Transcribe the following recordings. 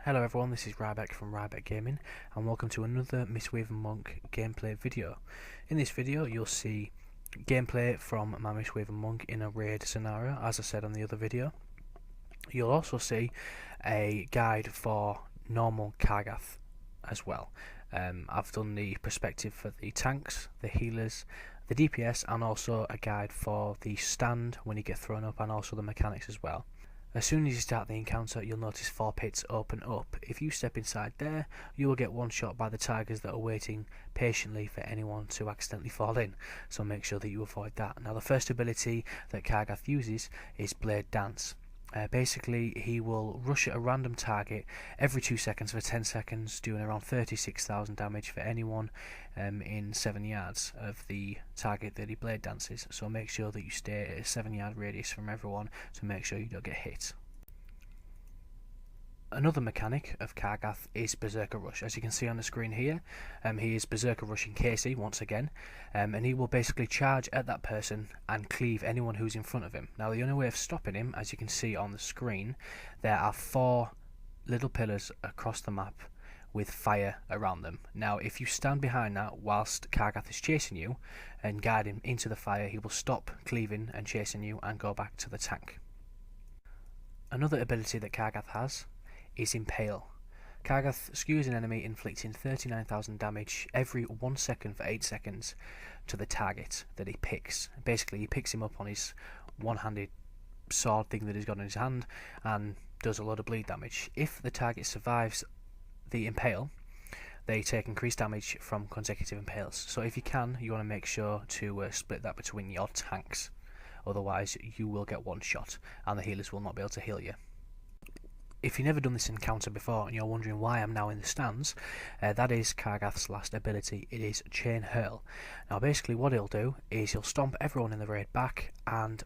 Hello everyone, this is Ryback from Ryback Gaming and welcome to another Mistweaver Monk gameplay video. In this video you'll see gameplay from my Mistweaver Monk in a raid scenario, as I said on the other video. You'll also see a guide for normal Kargath as well. I've done the perspective for the tanks, the healers, the DPS, and also a guide for the stand when you get thrown up, and also the mechanics as well. As soon as you start the encounter, you'll notice 4 pits open up. If you step inside there, you will get one shot by the tigers that are waiting patiently for anyone to accidentally fall in, so make sure that you avoid that. Now the first ability that Kargath uses is Blade Dance. Basically, he will rush at a random target every 2 seconds for 10 seconds, doing around 36,000 damage for anyone in 7 yards of the target that he blade dances. So make sure that you stay at a 7-yard radius from everyone to make sure you don't get hit. Another mechanic of Kargath is Berserker Rush. As you can see on the screen here, he is Berserker Rushing Casey once again, and he will basically charge at that person and cleave anyone who's in front of him. Now the only way of stopping him, as you can see on the screen, there are 4 little pillars across the map with fire around them. Now if you stand behind that whilst Kargath is chasing you and guide him into the fire, he will stop cleaving and chasing you and go back to the tank. Another ability that Kargath has is Impale. Kargath skewers an enemy, inflicting 39,000 damage every 1 second for 8 seconds to the target that he picks. Basically, he picks him up on his one-handed sword thing that he's got in his hand and does a lot of bleed damage. If the target survives the Impale, they take increased damage from consecutive impales. So if you can, you want to make sure to split that between your tanks. Otherwise, you will get one shot and the healers will not be able to heal you. If you've never done this encounter before and you're wondering why I'm now in the stands, that is Kargath's last ability. It is Chain Hurl. Now basically what he'll do is he'll stomp everyone in the raid back, and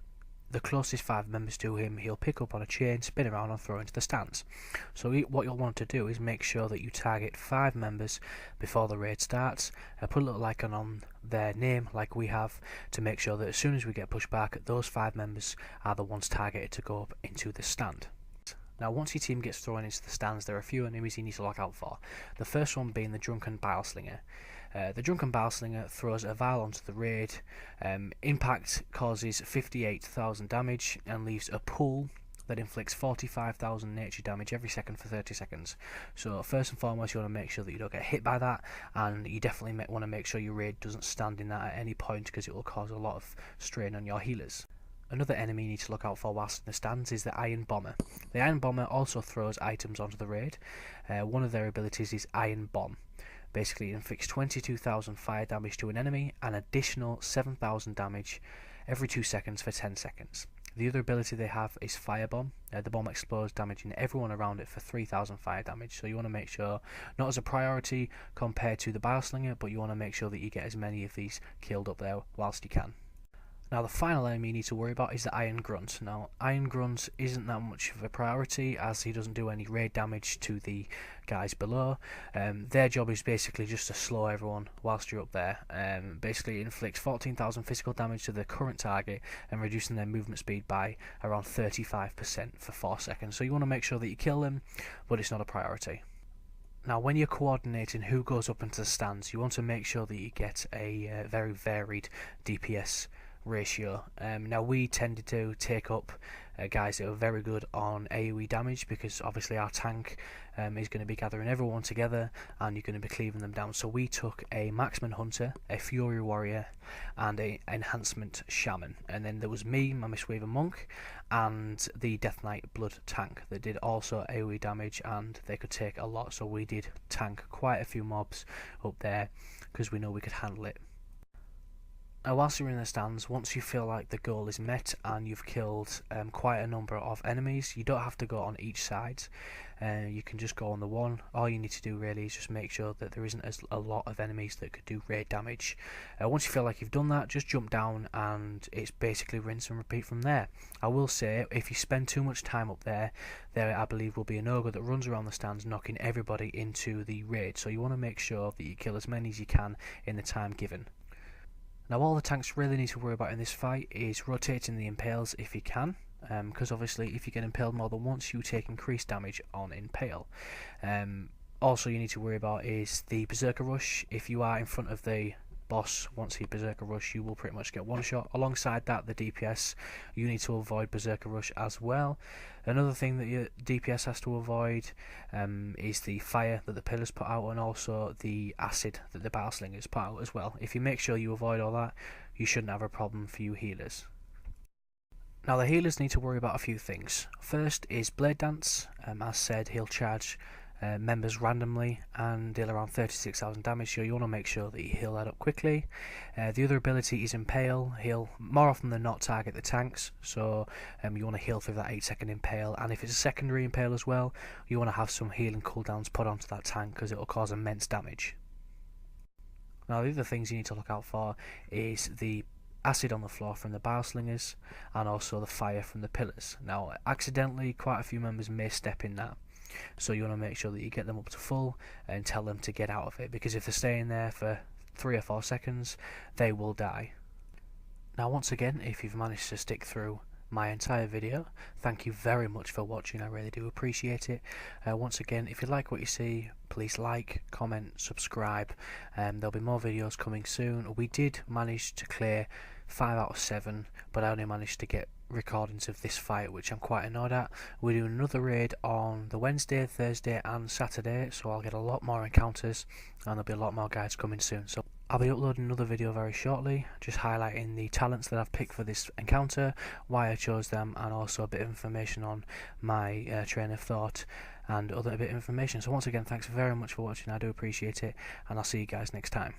the closest 5 members to him he'll pick up on a chain, spin around and throw into the stands. So what you'll want to do is make sure that you target 5 members before the raid starts. Put a little icon on their name like we have, to make sure that as soon as we get pushed back, those 5 members are the ones targeted to go up into the stand. Now once your team gets thrown into the stands, there are a few enemies you need to look out for. The first one being the Drunken Bileslinger. The Drunken Bileslinger throws a vial onto the raid. Impact causes 58,000 damage and leaves a pool that inflicts 45,000 nature damage every second for 30 seconds. So first and foremost, you want to make sure that you don't get hit by that, and you definitely want to make sure your raid doesn't stand in that at any point, because it will cause a lot of strain on your healers. Another enemy you need to look out for whilst in the stands is the Iron Bomber. The Iron Bomber also throws items onto the raid. One of their abilities is Iron Bomb. Basically it inflicts 22,000 fire damage to an enemy and additional 7,000 damage every 2 seconds for 10 seconds. The other ability they have is Fire Bomb. The bomb explodes, damaging everyone around it for 3,000 fire damage. So you want to make sure, not as a priority compared to the Bileslinger, but you want to make sure that you get as many of these killed up there whilst you can. Now the final enemy you need to worry about is the Iron Grunt. Now Iron Grunt isn't that much of a priority, as he doesn't do any raid damage to the guys below. Their job is basically just to slow everyone whilst you're up there. Basically it inflicts 14,000 physical damage to the current target and reducing their movement speed by around 35% for 4 seconds. So you want to make sure that you kill them, but it's not a priority. Now when you're coordinating who goes up into the stands, you want to make sure that you get a very varied DPS ratio. Now we tended to take up guys that are very good on AoE damage, because obviously our tank is going to be gathering everyone together and you're going to be cleaving them down. So we took a Marksman Hunter, a Fury Warrior and a Enhancement Shaman, and then there was me, my Mistweaver Monk, and the Death Knight Blood Tank that did also AoE damage, and they could take a lot, so we did tank quite a few mobs up there because we know we could handle it. Now whilst you're in the stands, once you feel like the goal is met and you've killed quite a number of enemies, you don't have to go on each side. You can just go on the one. All you need to do really is just make sure that there isn't a lot of enemies that could do raid damage. Once you feel like you've done that, just jump down and it's basically rinse and repeat from there. I will say, if you spend too much time up there I believe will be an ogre that runs around the stands knocking everybody into the raid. So you want to make sure that you kill as many as you can in the time given. Now all the tanks really need to worry about in this fight is rotating the impales if you can, because obviously if you get impaled more than once, you take increased damage on impale. Also, you need to worry about is the Berserker Rush. If you are in front of the boss, once he Berserker Rush, you will pretty much get one shot. Alongside that, the DPS, you need to avoid Berserker Rush as well. Another thing that your DPS has to avoid is the fire that the pillars put out, and also the acid that the battle slingers put out as well. If you make sure you avoid all that, you shouldn't have a problem for you healers. Now the healers need to worry about a few things. First is Blade Dance. As said, he'll charge members randomly and deal around 36,000 damage, so you want to make sure that you heal that up quickly. The other ability is Impale. He'll more often than not target the tanks, so you want to heal through that 8-second Impale, and if it's a secondary Impale as well, you want to have some healing cooldowns put onto that tank because it will cause immense damage. Now the other things you need to look out for is the acid on the floor from the bow slingers and also the fire from the pillars. Now accidentally quite a few members may step in that, so you want to make sure that you get them up to full and tell them to get out of it, because if they're staying there for 3 or 4 seconds, they will die. Now once again, if you've managed to stick through my entire video, thank you very much for watching. I really do appreciate it. Once again, if you like what you see, please like, comment, subscribe. There'll be more videos coming soon. We did manage to clear 5 out of 7, but I only managed to get recordings of this fight, which I'm quite annoyed at. We're doing another raid on the Wednesday, Thursday and Saturday, so I'll get a lot more encounters and there'll be a lot more guides coming soon. So I'll be uploading another video very shortly, just highlighting the talents that I've picked for this encounter, why I chose them, and also a bit of information on my train of thought and other bit of information. So once again, thanks very much for watching. I do appreciate it, and I'll see you guys next time.